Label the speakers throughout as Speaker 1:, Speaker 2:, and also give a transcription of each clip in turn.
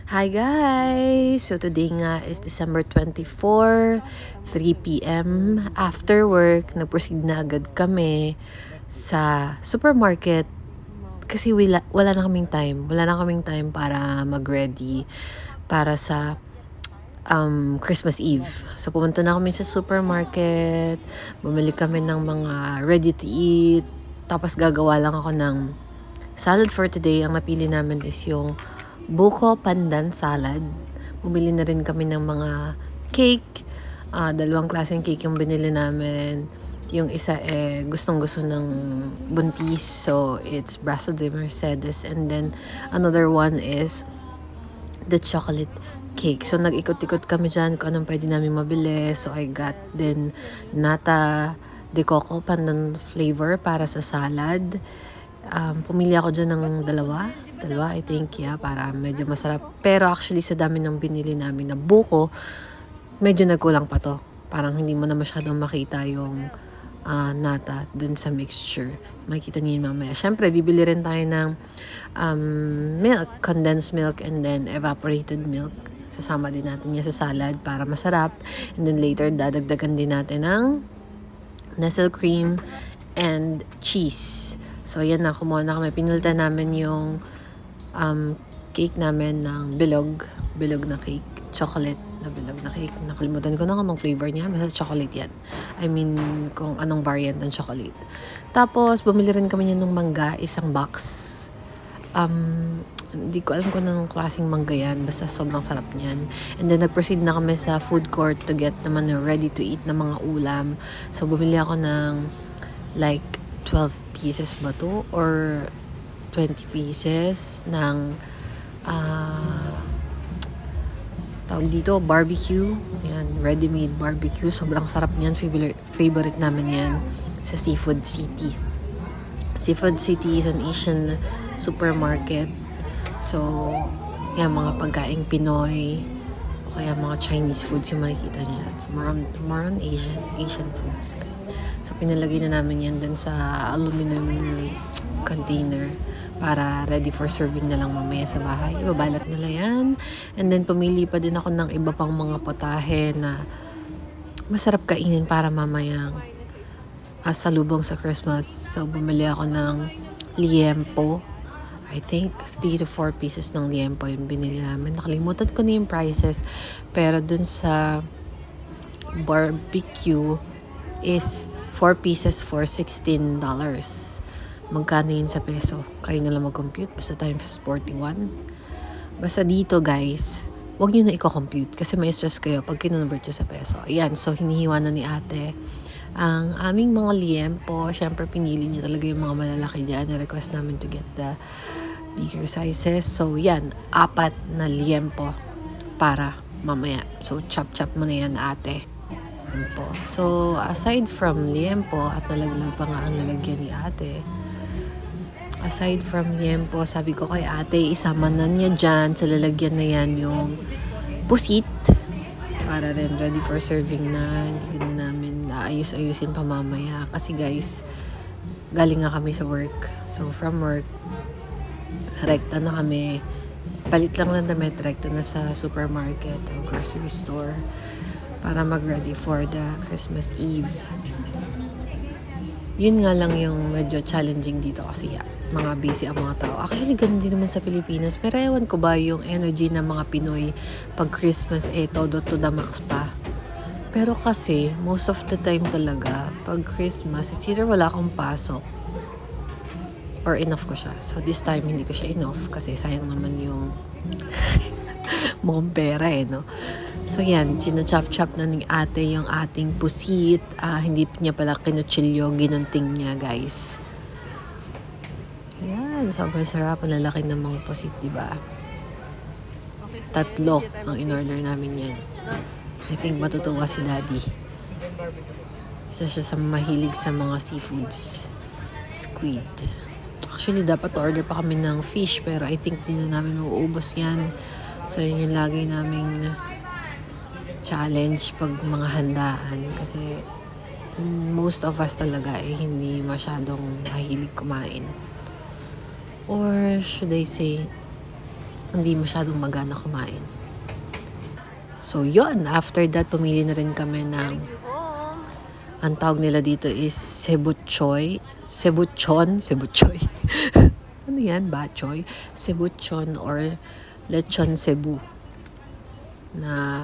Speaker 1: Hi guys! So today nga is December 24, 3 p.m. After work, nag-proceed na agad kami sa supermarket kasi wala na kaming time. Wala na kaming time para mag-ready para sa Christmas Eve. So pumunta na kami sa supermarket, bumili kami ng mga ready to eat, tapos gagawa lang ako ng salad for today. Ang napili namin is yung buko pandan salad. Bumili na rin kami ng mga cake. Dalawang klaseng cake yung binili namin. Yung isa gustong-gusto ng buntis. So, it's Brazo de Mercedes. And then, another one is the chocolate cake. So, nag-ikot-ikot kami dyan kung anong pwede namin mabili. So, I got then nata de coco pandan flavor para sa salad. Pumili ako dyan ng dalawa, I think, para medyo masarap. Pero actually, sa dami ng binili namin na buko, medyo nagkulang pa to. Parang hindi mo na masyadong makita yung nata dun sa mixture. Makikita niyo yun mamaya. Siyempre, bibili rin tayo ng milk, condensed milk, and then evaporated milk. Sasama din natin yan sa salad para masarap. And then later, dadagdagan din natin ng Nestle cream and cheese. So, yan na. Kumuha na kami. Pinulta namin yung cake namin ng bilog na cake. Chocolate na bilog na cake. Nakalimutan ko na kung anong flavor niya. Basta chocolate yan. I mean, kung anong variant ng chocolate. Tapos, bumili rin kami niya ng mangga. Isang box. Hindi ko alam kung anong klaseng mangga yan. Basta sobrang sarap niyan. And then, nag-proceed na kami sa food court to get naman na ready to eat na mga ulam. So, bumili ako ng like 12 pieces ba to? Or 20 pieces ng tawag dito, barbecue. Yan, ready-made barbecue. Sobrang sarap niyan. Favorite namin yan sa Seafood City. Seafood City is an Asian supermarket. So, yan, mga pagkaing Pinoy o kaya mga Chinese foods yung makikita nyo dyan. So, more on Asian foods. So, pinalagay na namin yan dun sa aluminum container para ready for serving na lang mamaya sa bahay. Ibabalat nila yan. And then, pumili pa din ako ng iba pang mga potahe na masarap kainin para mamayang salubong sa Christmas. So, bumili ako ng liempo. I think 3 to 4 pieces ng liempo yung binili namin. Nakalimutan ko na yung prices. Pero dun sa barbecue is 4 pieces for $16. Magkano yun sa peso? Kayo na lang mag-compute. Basta times 41. Basta dito, guys, wag nyo na i-compute kasi may stress kayo pag kinonvert nyo sa peso. Ayan, so hinihiwa na ni ate ang aming mga liempo. Siyempre, pinili niya talaga yung mga malalaki dyan. Na-request namin to get the bigger sizes. So, yan, 4 na liempo para mamaya. So, chop-chop mo na yan, ate. Liempo. So, aside from liempo, at nalaglag pa nga ang lalagyan ni ate, aside from liempo, sabi ko kay ate, isama na niya dyan sa lalagyan na yan yung pusit para rin ready for serving na. Hindi na namin ayusin pa mamaya kasi guys, galing nga kami sa work. So from work, rekta na kami, palit lang ng damit, rekta na sa supermarket o grocery store para mag-ready for the Christmas Eve. Yun nga lang yung medyo challenging dito kasi mga busy ang mga tao. Actually, ganun din naman sa Pilipinas. Pero ewan ko ba yung energy ng mga Pinoy pag Christmas todo to the max pa. Pero kasi, most of the time talaga, pag Christmas, it's either wala akong pasok or enough ko siya. So this time, hindi ko siya enough kasi sayang naman yung mukhang pera no? So yan, chop-chop na ni ate yung ating pusit. Hindi niya pala kinutsilyo, ginunting niya, guys. Yan, sobrang sarap. Ang lalaki ng mga pusit, diba? 3 ang in-order namin yan. I think matutuwa si daddy. Isa siya sa mahilig sa mga seafoods. Squid. Actually, dapat order pa kami ng fish, pero I think di na namin mauubos yan. So, yun yung lagi naming challenge pag mga handaan. Kasi most of us talaga hindi masyadong mahilig kumain. Or should I say, hindi masyadong magana kumain. So, yun. After that, pumili na rin kami ng, ang tawag nila dito is cebuchoy. Cebuchon? Cebuchoy. Ano yan? Bachoy? Cebuchon or lechon Cebu na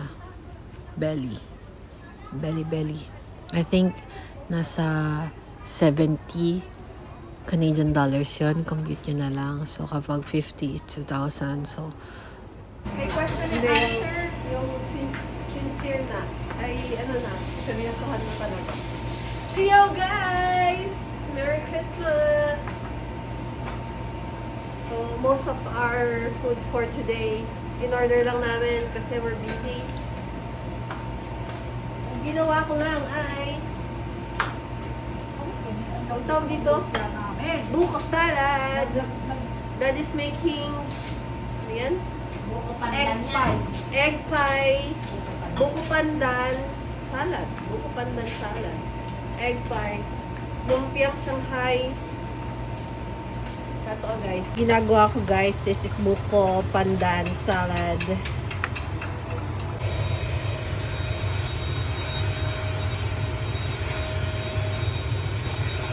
Speaker 1: belly. Belly. I think nasa 70 Canadian dollars yun. Compute nyo na lang. So, kapag 50 is 2,000. So,
Speaker 2: May question and answer, yung sincere na, ay ano na, seryosohan na talaga. Yo guys! Merry Christmas! So, most of our food for today, in-order lang namin kasi we're busy. Ang ginawa ko lang ay, ang tawag dito, buko salad. That is making, ano yan? Egg pie, buko pandan, salad. Buko pandan salad. Egg pie, lumpiang Shanghai. That's all guys. Ginagawa ko guys, this is buko pandan salad.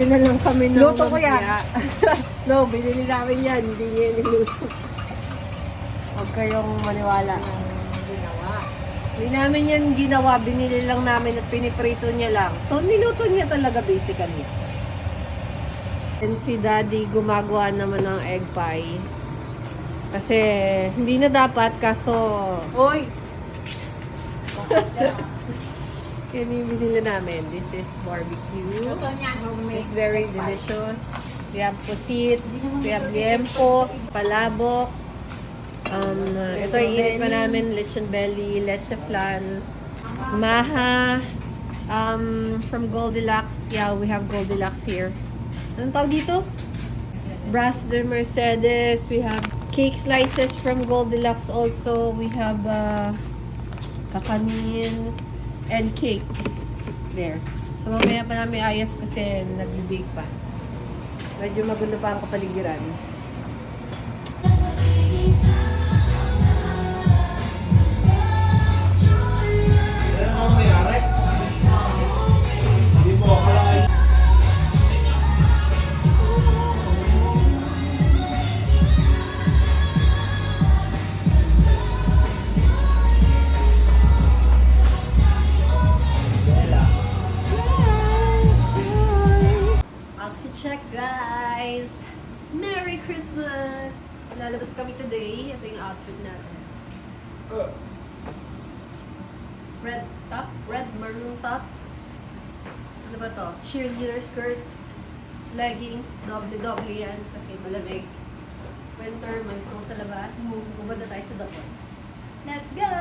Speaker 2: Sina lang kami ng
Speaker 3: Luto ko yan.
Speaker 2: lumpia. No, binili namin yan. Hindi niya niluto. Huwag kayong maniwala. Hindi namin yan ginawa. Binili lang namin at piniprito niya lang. So, niluto niya talaga basically. And si Daddy gumagawa naman ng egg pie. Kasi hindi na dapat kaso
Speaker 3: Uy!
Speaker 2: yan yung binili namin. This is barbecue. It's very delicious. We have pusit, we have liempo, palabok. Ito yung init pa namin, lechon belly, leche flan, maha, from Goldilocks. Yeah, we have Goldilocks here. Anong tawag dito? Brass de Mercedes. We have cake slices from Goldilocks also. We have kakanin and cake. There. So, mamaya pa namin ayos kasi nag-bake pa. Medyo magulo pa ang kapaligiran. Outfit check, guys! Merry Christmas! Lalabas kami today. Ito yung outfit natin. Red top? Red maroon top? Ano ba to? Cheerleader skirt, leggings, doble-doble yan kasi malamig. Winter, may snow sa labas. Pupunta tayo sa Dockworks. Let's go!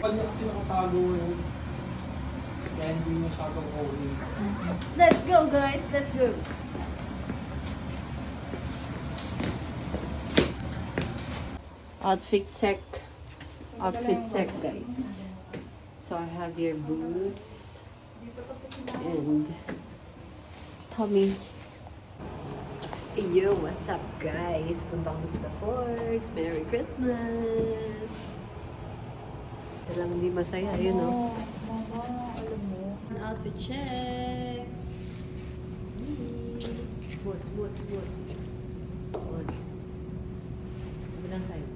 Speaker 4: Pag niya kasi nakatago yun, kaya hindi masyadong holy.
Speaker 2: Let's go, guys! Let's go! Outfit check. Outfit check, guys. So I have your boots and Tommy. Yo, what's up, guys? Punta ko sa The Forks. Merry Christmas! Ito lang hindi masaya, you know. Outfit check. Yee. Boots. Boots. Kabilang side.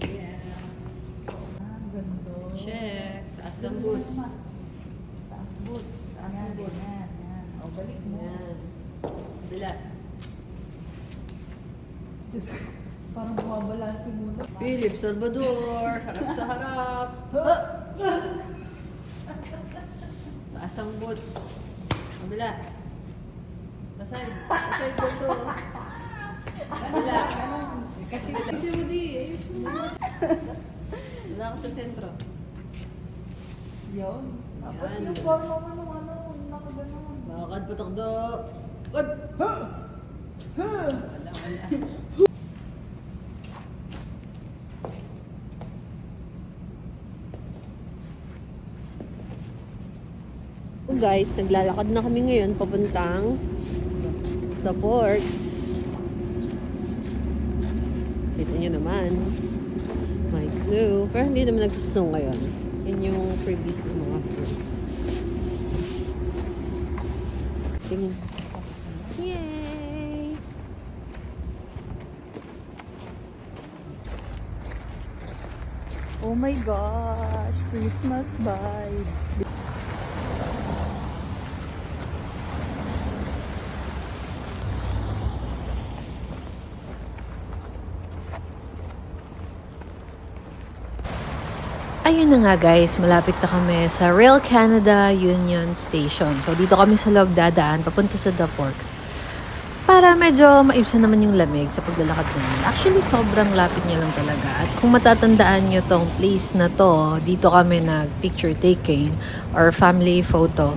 Speaker 2: Yeah.
Speaker 3: Ganda.
Speaker 2: Check. Taas ng boots.
Speaker 3: Taas boots.
Speaker 2: Taas ng boots.
Speaker 3: Yan. O, balik mo.
Speaker 2: Yan. Kabila.
Speaker 3: Diyos ko, parang bumabalansi muna.
Speaker 2: Philip Salvador. Harap sa harap. Taas ang boots. Kabila. Pasay ko to. Kabila. Kasi mo di. Ayos mo. Wala ka sa sentro.
Speaker 3: Yun. Tapos
Speaker 2: Yan.
Speaker 3: yung forma mo nung nakaganon.
Speaker 2: Bakad putok do. Ud! So guys, naglalakad na kami ngayon papuntang The Forks. Kita nyo naman. May snow. Pero hindi naman nag-snow ngayon. Yun yung previous ng mga snows. Tingin. Yay!
Speaker 3: Oh my gosh, Christmas vibes.
Speaker 1: Ayun na nga guys, malapit na kami sa Rail Canada Union Station. So dito kami sa loob dadaan, papunta sa The Forks. Para medyo maibsan naman yung lamig sa paglalakad namin. Actually, sobrang lapit niya lang talaga. At kung matatandaan nyo tong place na to, dito kami nag-picture taking or family photo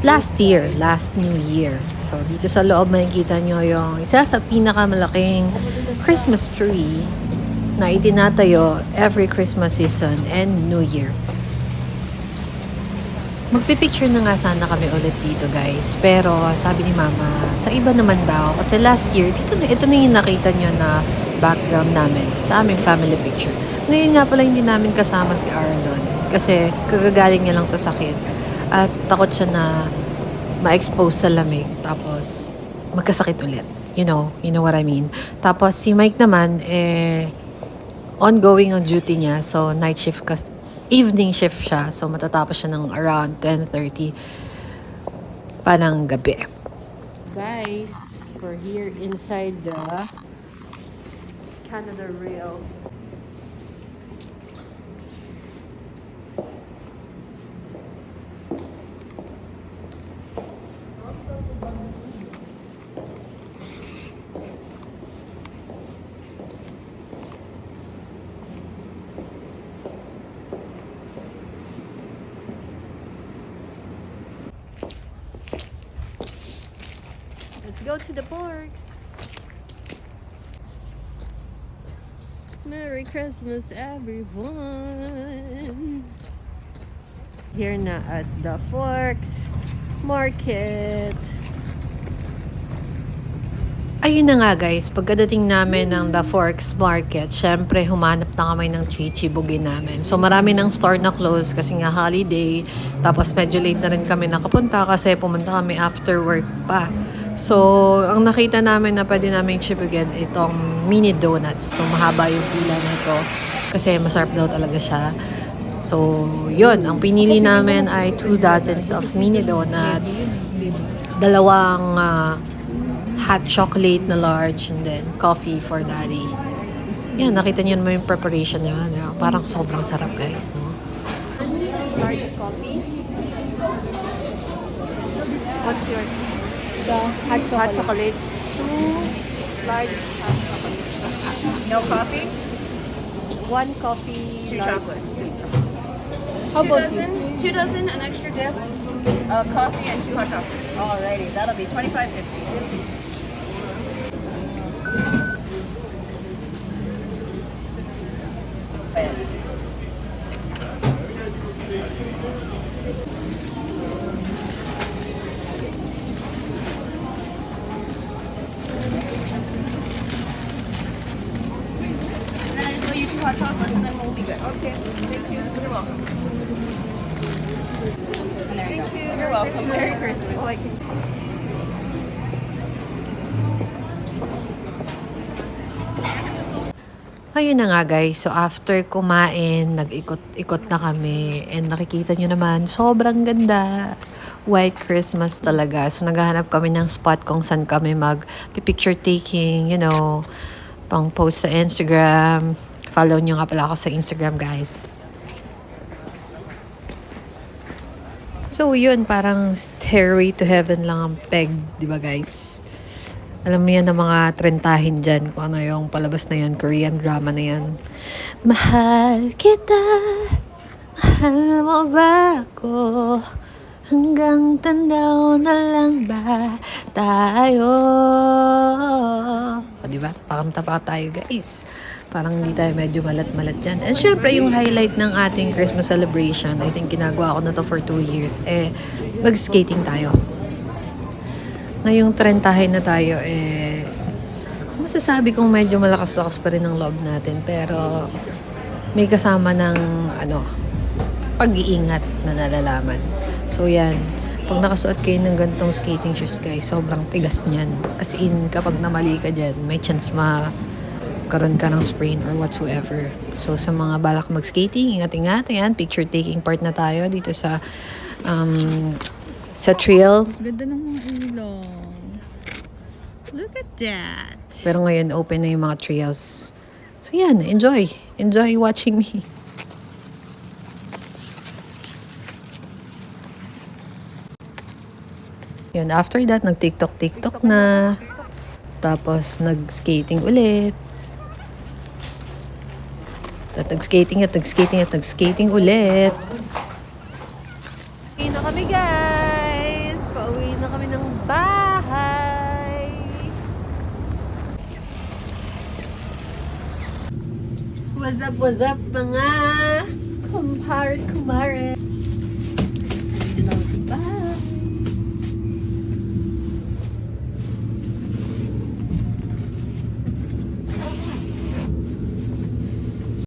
Speaker 1: last year, last New Year. So dito sa loob makikita nyo yung isa sa pinakamalaking Christmas tree na itinatayo every Christmas season and New Year. Magpipicture na nga sana kami ulit dito guys. Pero sabi ni Mama, sa iba naman daw. Kasi last year, ito na yung nakita nyo na background namin sa aming family picture. Ngayon nga pala hindi namin kasama si Arlon. Kasi kagagaling niya lang sa sakit. At takot siya na ma-expose sa lamig. Tapos magkasakit ulit. You know what I mean. Tapos si Mike naman, ongoing ang duty niya. So night shift kasi. Evening shift siya. So, matatapos siya ng around 10:30 pa ng gabi.
Speaker 2: Guys, we're here inside the Canada Rail. Let's go to the Forks. Merry Christmas, everyone. Here na at the Forks Market.
Speaker 1: Ayun na nga guys, pagkadating namin ng The Forks Market, syempre humanap na kami ng chichibugin namin. So marami ng store na close kasi nga holiday. Tapos medyo late na rin kami nakapunta kasi pumunta kami after work pa. So, ang nakita namin na pwede namin chibugin itong mini donuts. So, mahaba yung pila nito kasi masarap daw talaga siya. So, yun. Ang pinili namin ay 2 dozens of mini donuts, 2 hot chocolate na large, and then coffee for daddy. Yan, nakita niyo naman yung preparation niya. Parang sobrang sarap guys, no?
Speaker 2: Large coffee. What's yours?
Speaker 3: The hot
Speaker 2: Hot
Speaker 3: chocolate.
Speaker 2: chocolate. 2 large hot chocolate.
Speaker 5: No coffee?
Speaker 2: 1 coffee.
Speaker 5: 2
Speaker 2: large.
Speaker 5: chocolates.
Speaker 3: How about you?
Speaker 5: 2 dozen, an extra dip, coffee, and 2 hot chocolates. Alrighty, that'll be $25.50. And then I just owe you 2 hot chocolates, and then we'll be good. Okay, thank you. You're welcome. And there you go. You're welcome. Merry Christmas.
Speaker 1: Ayun na nga guys, so after kumain, nag-ikot-ikot na kami and nakikita nyo naman, sobrang ganda. White Christmas talaga. So naghahanap kami ng spot kung saan kami mag-picture taking, pang post sa Instagram. Follow nyo nga pala ako sa Instagram guys. So yun, parang Stairway to Heaven lang ang peg, di ba guys? Alam mo yan ng mga trentahin dyan, kung ano yung palabas na yan, Korean drama na yan. Mahal kita, mahal mo ba ako? Hanggang tanda na lang ba tayo? O diba? Pakanta pa tayo guys. Parang hindi tayo medyo malat-malat dyan. And syempre yung highlight ng ating Christmas celebration, I think ginagawa ko na to for 2 years, mag-skating tayo. Ngayong trentahin na tayo, So, masasabi kong medyo malakas-lakas pa rin ang loob natin, pero may kasama ng pag-iingat na nalalaman. So yan, pag nakasuot kayo ng gantong skating shoes guys, sobrang tigas niyan. As in, kapag namali ka dyan, may chance karon ka ng sprain or whatsoever. So sa mga balak mag-skating, ingat-ingat. Ayan, picture taking part na tayo dito sa trail.
Speaker 3: Ganda ng mga ilong. Look at that.
Speaker 1: Pero ngayon, open na yung mga trails. So yan, enjoy. Enjoy watching me. Yun, after that, nag-TikTok na. Tapos, nag-skating ulit. At nag-skating ulit.
Speaker 2: Pauwi na kami guys! Pauwi na kami ng bahay! What's up mga